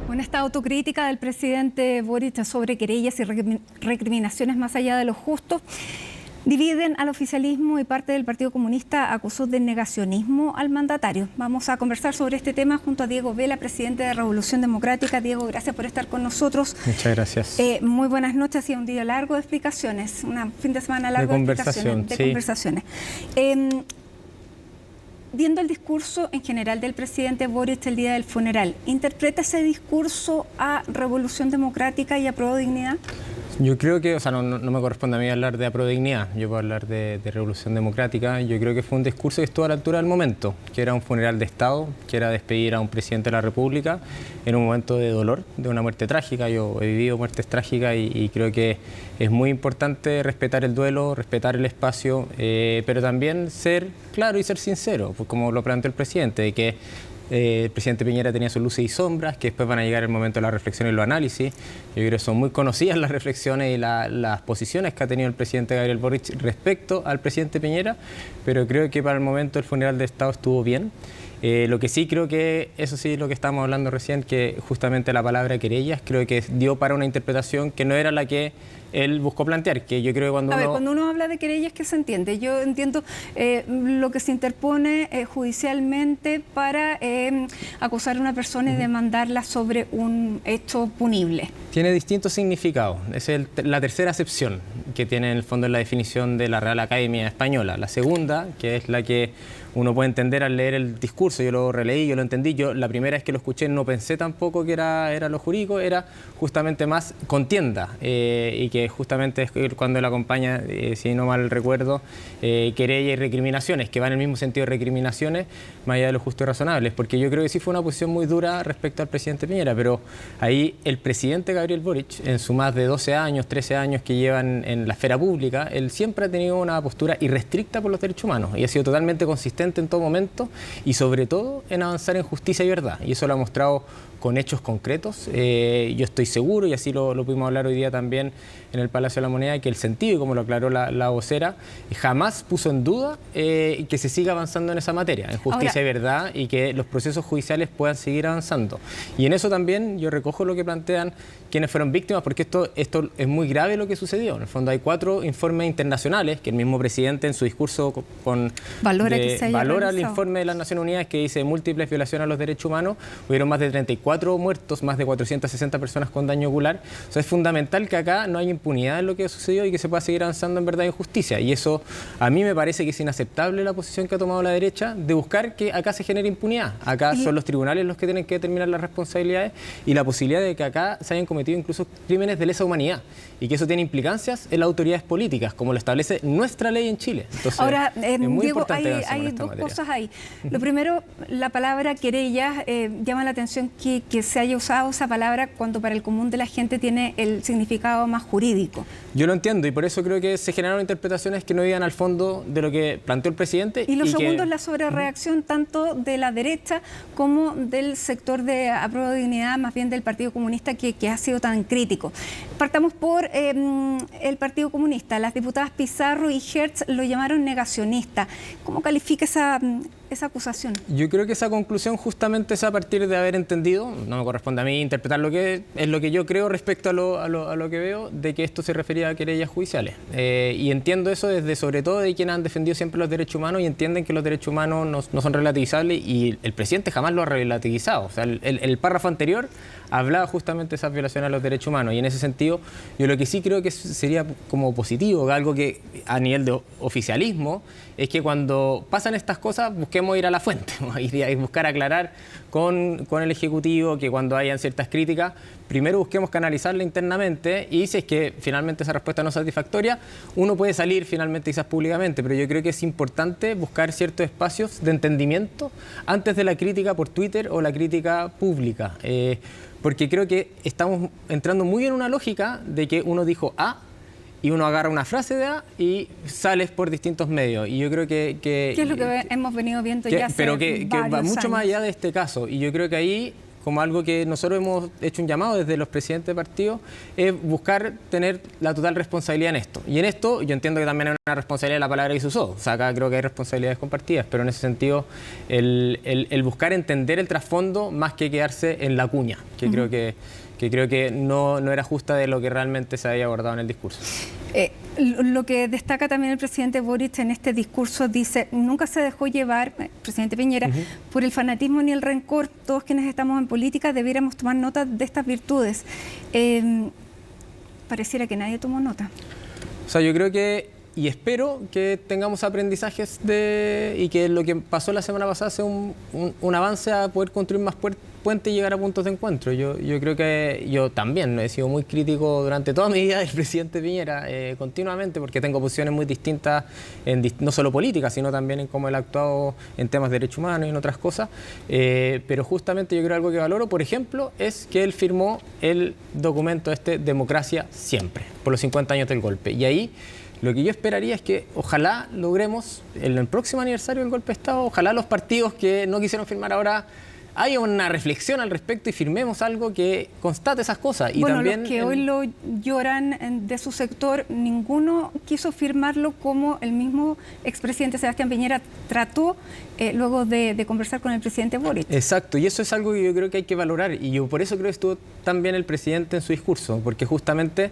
Bueno, esta autocrítica del presidente Boric sobre querellas y recriminaciones más allá de lo justo dividen al oficialismo, y parte del Partido Comunista acusó de negacionismo al mandatario. Vamos a conversar sobre este tema junto a Diego Vela, presidente de Revolución Democrática. Diego, gracias por estar con nosotros. Muchas gracias. Muy buenas noches. Ha sido un día largo de explicaciones, un fin de semana largo de conversaciones. Viendo el discurso en general del presidente Boric el día del funeral, ¿interpreta ese discurso a Revolución Democrática y a Apruebo Dignidad? Yo creo que, no me corresponde a mí hablar de Apruebo Dignidad, yo puedo hablar de Revolución Democrática. Yo creo que fue un discurso que estuvo a la altura del momento, que era un funeral de Estado, que era despedir a un presidente de la República en un momento de dolor, de una muerte trágica. Yo he vivido muertes trágicas y creo que es muy importante respetar el duelo, respetar el espacio, pero también ser claro y ser sincero, pues como lo planteó el presidente, de que el presidente Piñera tenía sus luces y sombras, que después van a llegar el momento de la reflexión y los análisis. Yo creo que son muy conocidas las reflexiones y las posiciones que ha tenido el presidente Gabriel Boric respecto al presidente Piñera, pero creo que para el momento el funeral de Estado estuvo bien. Lo que sí creo que, eso sí, lo que estábamos hablando recién, que justamente la palabra querellas creo que dio para una interpretación que no era la que él buscó plantear, que yo creo que cuando uno habla de querellas, ¿qué se entiende? Yo entiendo lo que se interpone judicialmente para acusar a una persona y demandarla sobre un hecho punible. Tiene distintos significados. Es la tercera acepción que tiene en el fondo en la definición de la Real Academia Española. La segunda, que es la que uno puede entender al leer el discurso, yo lo releí, yo lo entendí, yo la primera vez que lo escuché no pensé tampoco que era lo jurídico, era justamente más contienda, y que justamente es cuando él acompaña, si no mal recuerdo, querella y recriminaciones, que van en el mismo sentido de recriminaciones, más allá de lo justo y razonables, porque yo creo que sí fue una posición muy dura respecto al presidente Piñera, pero ahí el presidente Gabriel Boric, en sus más de 12 años, 13 años que llevan en la esfera pública, él siempre ha tenido una postura irrestricta por los derechos humanos y ha sido totalmente consistente en todo momento y sobre todo en avanzar en justicia y verdad, y eso lo ha mostrado con hechos concretos. Yo estoy seguro, y así lo pudimos hablar hoy día también en el Palacio de la Moneda, que el sentido, y como lo aclaró la vocera, jamás puso en duda que se siga avanzando en esa materia, en justicia y verdad, y que los procesos judiciales puedan seguir avanzando. Y en eso también yo recojo lo que plantean quienes fueron víctimas, porque esto es muy grave lo que sucedió. En el fondo hay 4 informes internacionales que el mismo presidente en su discurso valora el informe de las Naciones Unidas, que dice múltiples violaciones a los derechos humanos. Hubieron más de 34 muertos, más de 460 personas con daño ocular. O sea, es fundamental que acá no haya impunidad en lo que sucedió y que se pueda seguir avanzando en verdad y en justicia. Y eso a mí me parece que es inaceptable la posición que ha tomado la derecha de buscar que acá se genere impunidad. Acá son los tribunales los que tienen que determinar las responsabilidades y la posibilidad de que acá se hayan cometido incluso crímenes de lesa humanidad y que eso tiene implicancias en las autoridades políticas, como lo establece nuestra ley en Chile. Entonces, ahora, es muy Diego, importante hay dos cosas ahí. Lo primero, la palabra querella, llama la atención que se haya usado esa palabra cuando para el común de la gente tiene el significado más jurídico. Yo lo entiendo y por eso creo que se generaron interpretaciones que no iban al fondo de lo que planteó el presidente. Y lo segundo es la sobrereacción tanto de la derecha como del sector de Apruebo Dignidad, más bien del Partido Comunista, que ha sido tan crítico. Partamos por el Partido Comunista. Las diputadas Pizarro y Hertz lo llamaron negacionista. ¿Cómo califica esa acusación? Yo creo que esa conclusión justamente es a partir de haber entendido, no me corresponde a mí interpretar lo que es lo que yo creo respecto a lo que veo, de que esto se refería a querellas judiciales. Y entiendo eso desde sobre todo de quienes han defendido siempre los derechos humanos y entienden que los derechos humanos no son relativizables, y el presidente jamás lo ha relativizado. O sea, el párrafo anterior hablaba justamente de esas violaciones a los derechos humanos, y en ese sentido yo lo que sí creo que sería como positivo, algo que a nivel de oficialismo, es que cuando pasan estas cosas busquemos ir a la fuente, y buscar aclarar con el Ejecutivo, que cuando hayan ciertas críticas, primero busquemos canalizarla internamente, y si es que finalmente esa respuesta no es satisfactoria, uno puede salir finalmente quizás públicamente, pero yo creo que es importante buscar ciertos espacios de entendimiento antes de la crítica por Twitter o la crítica pública. Porque creo que estamos entrando muy en una lógica de que uno dijo A y uno agarra una frase de A y sales por distintos medios. Y yo creo que ¿qué es lo que hemos venido viendo ya hace pero que va mucho años? más allá de este caso. Y yo creo que ahí como algo que nosotros hemos hecho un llamado desde los presidentes de partidos, es buscar tener la total responsabilidad en esto. Y en esto yo entiendo que también hay una responsabilidad, la palabra que se usó. O sea, acá creo que hay responsabilidades compartidas, pero en ese sentido el buscar entender el trasfondo más que quedarse en la cuña, que creo que no era justa de lo que realmente se había abordado en el discurso. Lo que destaca también el presidente Boric en este discurso, dice, nunca se dejó llevar, presidente Piñera, por el fanatismo ni el rencor. Todos quienes estamos en política debiéramos tomar nota de estas virtudes. Pareciera que nadie tomó nota. O sea, yo creo que, y espero que tengamos aprendizajes y que lo que pasó la semana pasada sea un avance a poder construir más puentes y llegar a puntos de encuentro. Yo creo que yo también he sido muy crítico durante toda mi vida del presidente Piñera, continuamente, porque tengo posiciones muy distintas, no solo políticas, sino también en cómo él ha actuado en temas de derechos humanos y en otras cosas. Pero justamente yo creo algo que valoro, por ejemplo, es que él firmó el documento Democracia Siempre, por los 50 años del golpe. Y ahí lo que yo esperaría es que ojalá logremos, en el próximo aniversario del golpe de Estado, ojalá los partidos que no quisieron firmar ahora haya una reflexión al respecto y firmemos algo que constate esas cosas. Y bueno, también los que hoy lo lloran de su sector, ninguno quiso firmarlo como el mismo expresidente Sebastián Piñera trató luego de conversar con el presidente Boric. Exacto, y eso es algo que yo creo que hay que valorar. Y yo por eso creo que estuvo tan bien el presidente en su discurso, porque justamente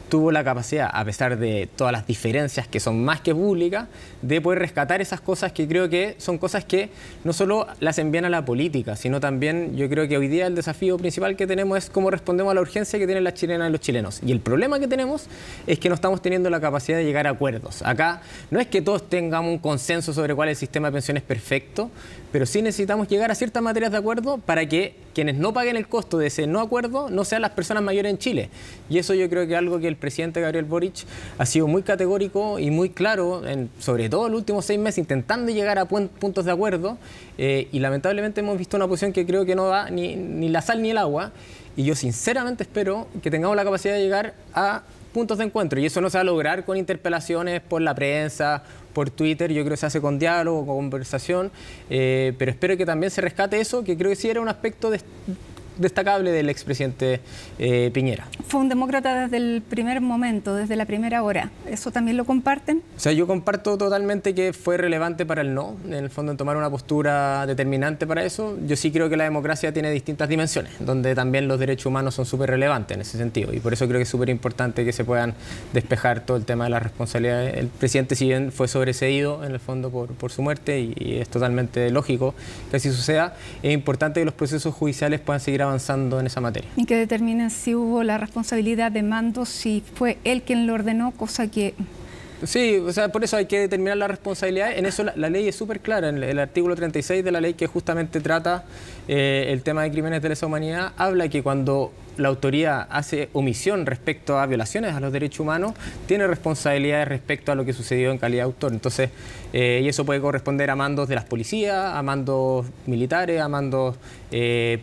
tuvo la capacidad, a pesar de todas las diferencias que son más que públicas, de poder rescatar esas cosas que creo que son cosas que no solo las envían a la política, sino también yo creo que hoy día el desafío principal que tenemos es cómo respondemos a la urgencia que tienen las chilenas y los chilenos. Y el problema que tenemos es que no estamos teniendo la capacidad de llegar a acuerdos. Acá no es que todos tengamos un consenso sobre cuál es el sistema de pensiones perfecto, pero sí necesitamos llegar a ciertas materias de acuerdo para que quienes no paguen el costo de ese no acuerdo no sean las personas mayores en Chile. Y eso yo creo que es algo que el presidente Gabriel Boric ha sido muy categórico y muy claro, sobre todo en los últimos 6 meses, intentando llegar a puntos de acuerdo, y lamentablemente hemos visto una posición que creo que no da ni la sal ni el agua, y yo sinceramente espero que tengamos la capacidad de llegar a puntos de encuentro, y eso no se va a lograr con interpelaciones por la prensa, por Twitter. Yo creo que se hace con diálogo, con conversación, pero espero que también se rescate eso, que creo que sí era un aspecto destacable del expresidente Piñera. Fue un demócrata desde el primer momento, desde la primera hora. ¿Eso también lo comparten? O sea, yo comparto totalmente que fue relevante para el no, en el fondo en tomar una postura determinante para eso. Yo sí creo que la democracia tiene distintas dimensiones, donde también los derechos humanos son súper relevantes en ese sentido, y por eso creo que es súper importante que se puedan despejar todo el tema de las responsabilidades. El presidente, si bien fue sobreseído en el fondo por su muerte, y es totalmente lógico que así suceda, es importante que los procesos judiciales puedan seguir avanzando en esa materia. Y que determinen si hubo la responsabilidad de mando, si fue él quien lo ordenó, cosa que... Sí, o sea, por eso hay que determinar la responsabilidad. En eso la ley es súper clara. En el artículo 36 de la ley, que justamente trata el tema de crímenes de lesa humanidad, habla que cuando la autoridad hace omisión respecto a violaciones a los derechos humanos, tiene responsabilidades respecto a lo que sucedió en calidad de autor. Entonces, y eso puede corresponder a mandos de las policías, a mandos militares, a mandos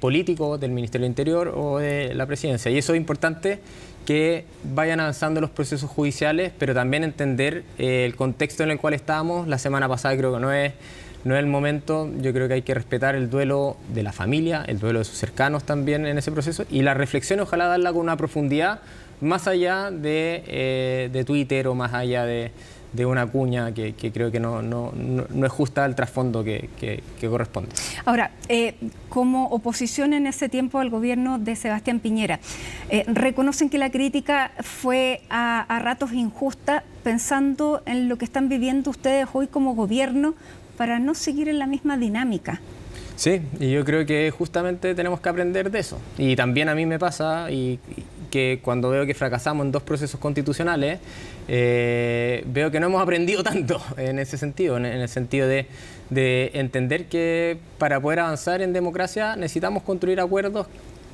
políticos del Ministerio del Interior o de la Presidencia. Y eso es importante, que vayan avanzando los procesos judiciales, pero también entender el contexto en el cual estábamos. La semana pasada creo que no es el momento. Yo creo que hay que respetar el duelo de la familia, el duelo de sus cercanos también en ese proceso, y la reflexión ojalá darla con una profundidad más allá de Twitter o más allá de una cuña que creo que no es justa al trasfondo que corresponde. Ahora, como oposición en ese tiempo al gobierno de Sebastián Piñera, reconocen que la crítica fue a ratos injusta, pensando en lo que están viviendo ustedes hoy como gobierno para no seguir en la misma dinámica. Sí, y yo creo que justamente tenemos que aprender de eso. Y también a mí me pasa que cuando veo que fracasamos en 2 procesos constitucionales, veo que no hemos aprendido tanto en ese sentido, en el sentido de entender que para poder avanzar en democracia necesitamos construir acuerdos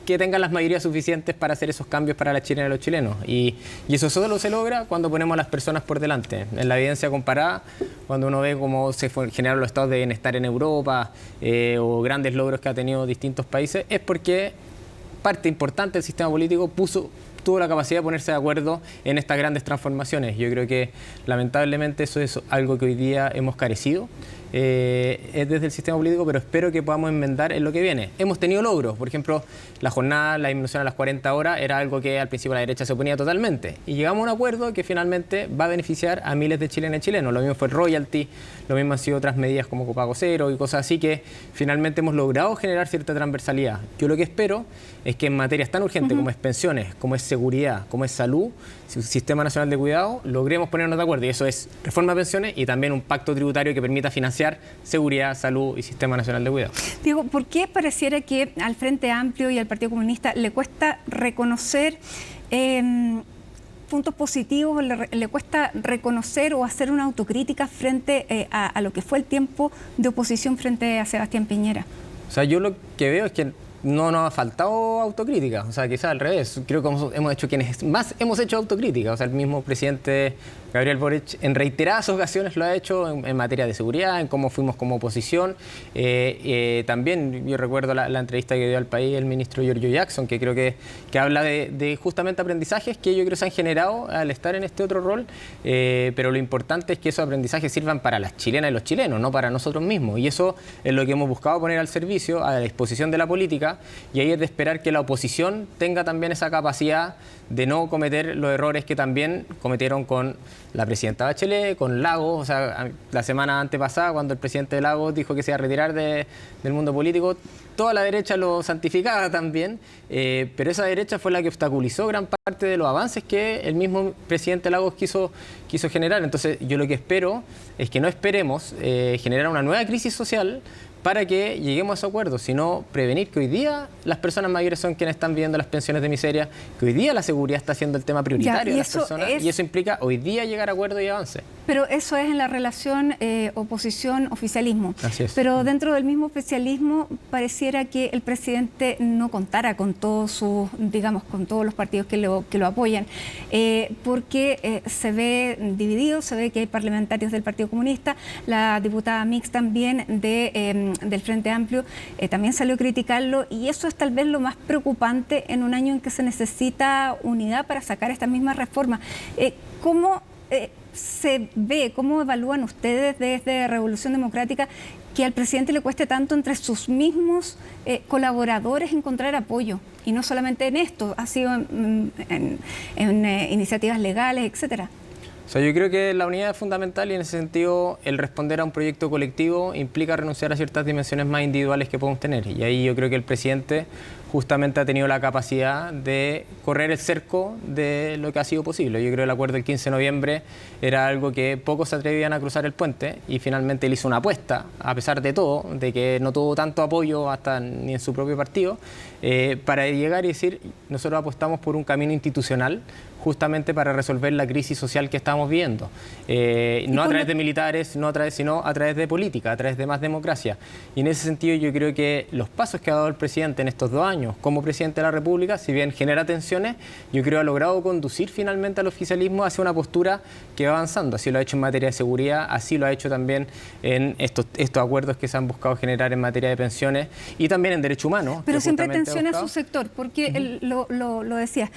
que tengan las mayorías suficientes para hacer esos cambios para las chilenas y los chilenos. Y eso solo se logra cuando ponemos a las personas por delante. En la evidencia comparada, cuando uno ve cómo se generaron los estados de bienestar en Europa o grandes logros que ha tenido distintos países, es porque parte importante del sistema político tuvo la capacidad de ponerse de acuerdo en estas grandes transformaciones. Yo creo que lamentablemente eso es algo que hoy día hemos carecido. Es desde el sistema político, pero espero que podamos enmendar en lo que viene. Hemos tenido logros, por ejemplo, la jornada, la disminución a las 40 horas era algo que al principio la derecha se oponía totalmente y llegamos a un acuerdo que finalmente va a beneficiar a miles de chilenas y chilenos. Lo mismo fue el royalty, lo mismo han sido otras medidas como copago cero y cosas así que finalmente hemos logrado generar cierta transversalidad. Yo lo que espero es que en materias tan urgentes como es pensiones, como es seguridad, como es salud, Sistema Nacional de Cuidado, logremos ponernos de acuerdo y eso es reforma de pensiones y también un pacto tributario que permita financiar seguridad, salud y Sistema Nacional de Cuidado. Diego, ¿por qué pareciera que al Frente Amplio y al Partido Comunista le cuesta reconocer puntos positivos, le cuesta reconocer o hacer una autocrítica frente a lo que fue el tiempo de oposición frente a Sebastián Piñera? O sea, yo lo que veo es que no nos ha faltado autocrítica, o sea, quizás al revés. Creo que hemos hecho quienes más hemos hecho autocrítica, o sea, el mismo presidente Gabriel Boric en reiteradas ocasiones lo ha hecho en materia de seguridad, en cómo fuimos como oposición. También yo recuerdo la entrevista que dio al país el ministro Giorgio Jackson, que creo que habla de justamente aprendizajes que yo creo se han generado al estar en este otro rol, pero lo importante es que esos aprendizajes sirvan para las chilenas y los chilenos, no para nosotros mismos. Y eso es lo que hemos buscado poner al servicio, a la disposición de la política, y ahí es de esperar que la oposición tenga también esa capacidad de no cometer los errores que también cometieron con la presidenta Bachelet, con Lagos. O sea, la semana antepasada, cuando el presidente Lagos dijo que se iba a retirar del mundo político, toda la derecha lo santificaba también, pero esa derecha fue la que obstaculizó gran parte de los avances que el mismo presidente Lagos quiso generar. Entonces, yo lo que espero es que no esperemos generar una nueva crisis social para que lleguemos a ese acuerdo, sino prevenir que hoy día las personas mayores son quienes están viviendo las pensiones de miseria, que hoy día la seguridad está siendo el tema prioritario de las personas, y eso implica hoy día llegar a acuerdos y avance. Pero eso es en la relación oposición-oficialismo. Así es. Pero dentro del mismo oficialismo pareciera que el presidente no contara con todos sus, digamos, con todos los partidos que lo apoyan, porque se ve dividido, se ve que hay parlamentarios del Partido Comunista, la diputada Mix también del Frente Amplio también salió a criticarlo, y eso es tal vez lo más preocupante en un año en que se necesita unidad para sacar estas mismas reformas. ¿Cómo se ve, cómo evalúan ustedes desde Revolución Democrática que al presidente le cueste tanto entre sus mismos colaboradores encontrar apoyo? Y no solamente en esto, ha sido en iniciativas legales, etcétera. O sea, yo creo que la unidad es fundamental y en ese sentido el responder a un proyecto colectivo implica renunciar a ciertas dimensiones más individuales que podemos tener. Y ahí yo creo que el presidente justamente ha tenido la capacidad de correr el cerco de lo que ha sido posible. Yo creo que el acuerdo del 15 de noviembre era algo que pocos se atrevían a cruzar el puente y finalmente él hizo una apuesta, a pesar de todo, de que no tuvo tanto apoyo hasta ni en su propio partido, para llegar y decir, nosotros apostamos por un camino institucional justamente para resolver la crisis social que estamos viviendo. No a través de militares, sino a través de política, a través de más democracia. Y en ese sentido yo creo que los pasos que ha dado el presidente en estos 2 años como presidente de la República, si bien genera tensiones, yo creo que ha logrado conducir finalmente al oficialismo hacia una postura que va avanzando. Así lo ha hecho en materia de seguridad, así lo ha hecho también en estos acuerdos que se han buscado generar en materia de pensiones y también en derechos humanos. Pero siempre tensiona a su sector, porque lo decía,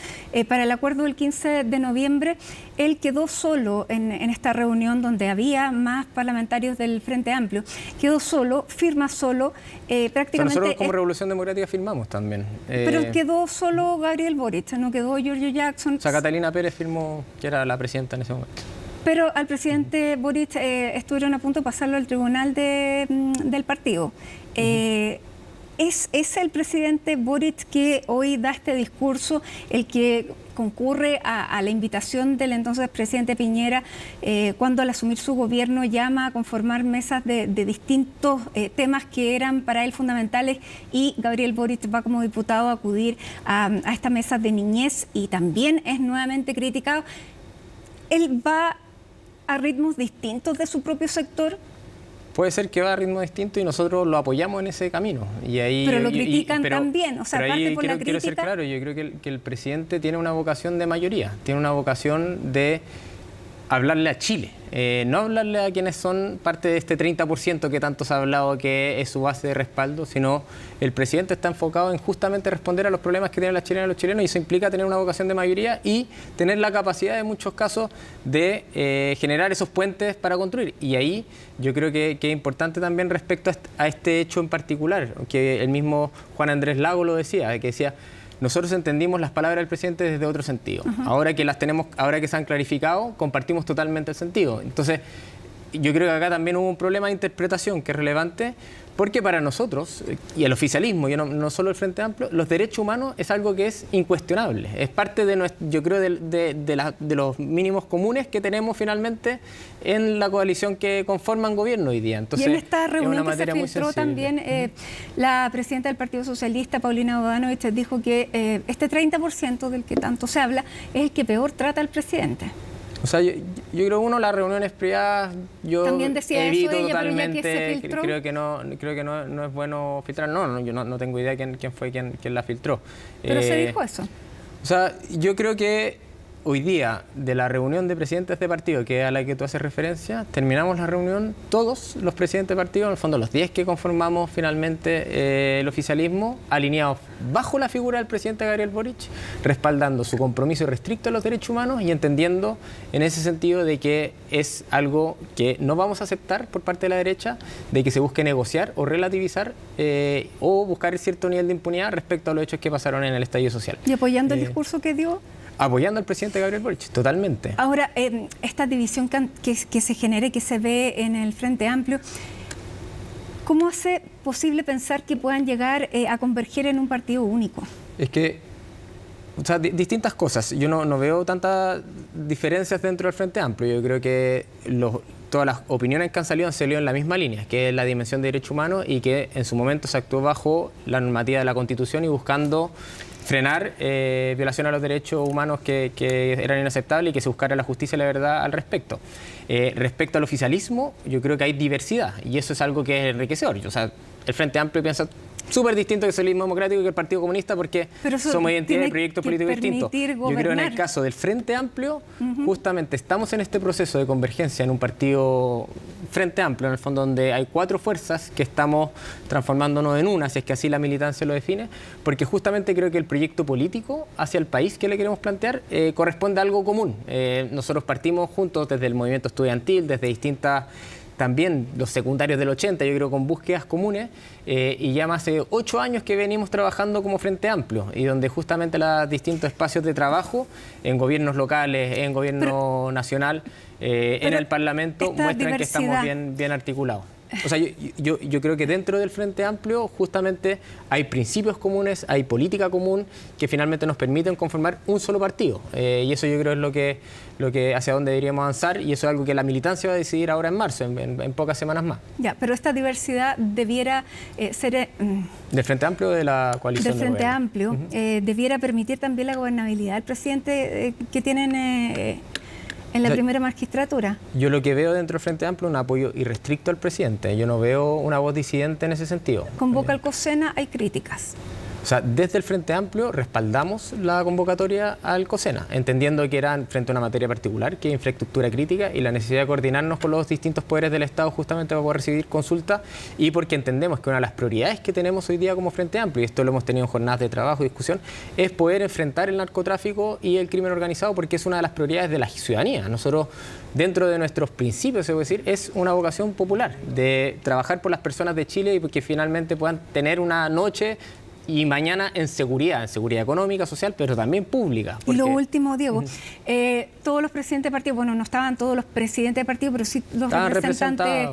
para el acuerdo del 15 de noviembre, él quedó solo en esta reunión donde había más parlamentarios del Frente Amplio, quedó solo, firma solo, prácticamente... Pero nosotros como Revolución Democrática firmamos también. Pero quedó solo Gabriel Boric, no quedó Giorgio Jackson. O sea, Catalina Pérez firmó, que era la presidenta en ese momento. Pero al presidente Boric estuvieron a punto de pasarlo al tribunal del partido. ¿Es el presidente Boric que hoy da este discurso el que concurre a la invitación del entonces presidente Piñera cuando al asumir su gobierno llama a conformar mesas de distintos temas que eran para él fundamentales, y Gabriel Boric va como diputado a acudir a esta mesa de niñez y también es nuevamente criticado? ¿Él va a ritmos distintos de su propio sector? Puede ser que va a ritmo distinto y nosotros lo apoyamos en ese camino. Y ahí, pero lo critican también, o sea, pero aparte por la crítica... Quiero ser claro, yo creo que el presidente tiene una vocación de mayoría, tiene una vocación de hablarle a Chile, no hablarle a quienes son parte de este 30% que tanto se ha hablado que es su base de respaldo, sino el presidente está enfocado en justamente responder a los problemas que tienen las chilenas y los chilenos, y eso implica tener una vocación de mayoría y tener la capacidad en muchos casos de generar esos puentes para construir. Y ahí yo creo que es importante también respecto a este hecho en particular, que el mismo Juan Andrés Lago lo decía, que decía: nosotros entendimos las palabras del presidente desde otro sentido. Ahora que las tenemos, ahora que se han clarificado, compartimos totalmente el sentido. Entonces, yo creo que acá también hubo un problema de interpretación que es relevante, porque para nosotros, y el oficialismo, y no solo el Frente Amplio, los derechos humanos es algo que es incuestionable. Es parte de yo creo, de los mínimos comunes que tenemos finalmente en la coalición que conforman gobierno hoy día. Entonces, y en esta reunión que se filtró también, la presidenta del Partido Socialista, Paulina Bodanovich, dijo que este 30% del que tanto se habla es el que peor trata al presidente. O sea, yo creo que las reuniones privadas, yo también decía evito eso ella, totalmente, pero ya que se filtró, creo que no es bueno filtrar. Yo no tengo idea quién fue quien la filtró. Pero se dijo eso. O sea, yo creo que hoy día, de la reunión de presidentes de partido, que es a la que tú haces referencia, terminamos la reunión, todos los presidentes de partido, en el fondo los 10 que conformamos finalmente el oficialismo, alineados bajo la figura del presidente Gabriel Boric, respaldando su compromiso irrestricto a los derechos humanos y entendiendo en ese sentido de que es algo que no vamos a aceptar por parte de la derecha, de que se busque negociar o relativizar o buscar cierto nivel de impunidad respecto a los hechos que pasaron en el estallido social. ¿Y apoyando el discurso que dio? Apoyando al presidente Gabriel Boric, totalmente. Ahora, esta división que se genere, que se ve en el Frente Amplio, ¿cómo hace posible pensar que puedan llegar a converger en un partido único? Es que, o sea, distintas cosas. Yo no veo tantas diferencias dentro del Frente Amplio. Yo creo que todas las opiniones que han salido en la misma línea, que es la dimensión de derechos humanos, y que en su momento se actuó bajo la normativa de la Constitución y buscando frenar violación a los derechos humanos que eran inaceptables y que se buscara la justicia y la verdad al respecto. Respecto al oficialismo, yo creo que hay diversidad y eso es algo que es enriquecedor. O sea, el Frente Amplio piensa súper distinto que el Socialismo Democrático y que el Partido Comunista, porque somos identidad y proyectos políticos distintos. Yo creo que en el caso del Frente Amplio, justamente estamos en este proceso de convergencia en un partido Frente Amplio, en el fondo, donde hay 4 fuerzas que estamos transformándonos en una, si es que así la militancia lo define, porque justamente creo que el proyecto político hacia el país que le queremos plantear corresponde a algo común. Nosotros partimos juntos desde el movimiento estudiantil, desde distintas, también los secundarios del 80, yo creo, con búsquedas comunes, y ya más de 8 años que venimos trabajando como Frente Amplio, y donde justamente los distintos espacios de trabajo, en gobiernos locales, en gobierno nacional, en el Parlamento, muestran que estamos bien articulados. O sea, yo creo que dentro del Frente Amplio justamente hay principios comunes, hay política común que finalmente nos permiten conformar un solo partido. Y eso yo creo es lo que hacia dónde deberíamos avanzar, y eso es algo que la militancia va a decidir ahora en marzo, en pocas semanas más. Ya, pero esta diversidad debiera ser... ¿Del Frente Amplio o de la coalición? Del Frente Amplio. Debiera permitir también la gobernabilidad del presidente que tienen... en la primera magistratura. Yo lo que veo dentro del Frente Amplio es un apoyo irrestricto al presidente. Yo no veo una voz disidente en ese sentido. Convoca al COSENA, hay críticas. O sea, desde el Frente Amplio respaldamos la convocatoria al COSENA, entendiendo que eran frente a una materia particular, que es infraestructura crítica, y la necesidad de coordinarnos con los distintos poderes del Estado justamente para poder recibir consultas, y porque entendemos que una de las prioridades que tenemos hoy día como Frente Amplio, y esto lo hemos tenido en jornadas de trabajo y discusión, es poder enfrentar el narcotráfico y el crimen organizado, porque es una de las prioridades de la ciudadanía. Nosotros, dentro de nuestros principios, se puede decir, es una vocación popular, de trabajar por las personas de Chile y que finalmente puedan tener una noche y mañana en seguridad económica, social, pero también pública. Y lo último, Diego, todos los presidentes de partido, bueno, no estaban todos los presidentes de partido, pero sí los representantes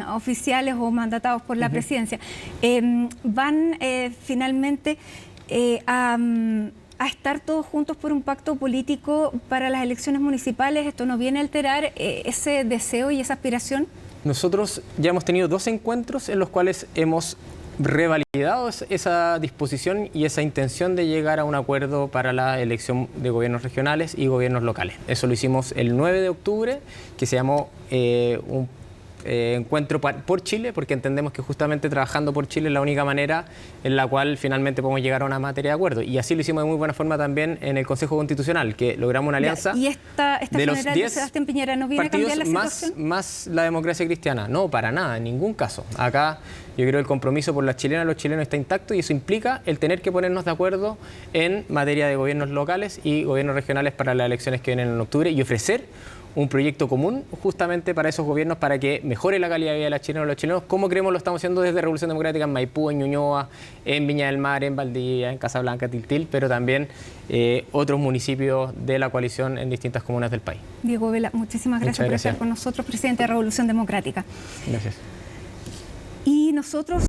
oficiales o mandatados por la presidencia, van finalmente a estar todos juntos por un pacto político para las elecciones municipales. ¿Esto no viene a alterar ese deseo y esa aspiración? Nosotros ya hemos tenido 2 encuentros en los cuales hemos revalidado esa disposición y esa intención de llegar a un acuerdo para la elección de gobiernos regionales y gobiernos locales. Eso lo hicimos el 9 de octubre, que se llamó encuentro por Chile, porque entendemos que justamente trabajando por Chile es la única manera en la cual finalmente podemos llegar a una materia de acuerdo. Y así lo hicimos de muy buena forma también en el Consejo Constitucional, que logramos una alianza ¿Y esta de los funeral 10 de Sebastián Piñera no viene a cambiar la situación? más la democracia cristiana. No, para nada, en ningún caso. Acá yo creo que el compromiso por las chilenas y los chilenos está intacto y eso implica el tener que ponernos de acuerdo en materia de gobiernos locales y gobiernos regionales para las elecciones que vienen en octubre y ofrecer un proyecto común justamente para esos gobiernos para que mejore la calidad de vida de las chilenas y los chilenos, como creemos lo estamos haciendo desde Revolución Democrática en Maipú, en Ñuñoa, en Viña del Mar, en Valdivia, en Casablanca, Tiltil, pero también otros municipios de la coalición en distintas comunas del país. Diego Vela, muchísimas gracias por estar con nosotros, presidente de Revolución Democrática. Gracias. Y nosotros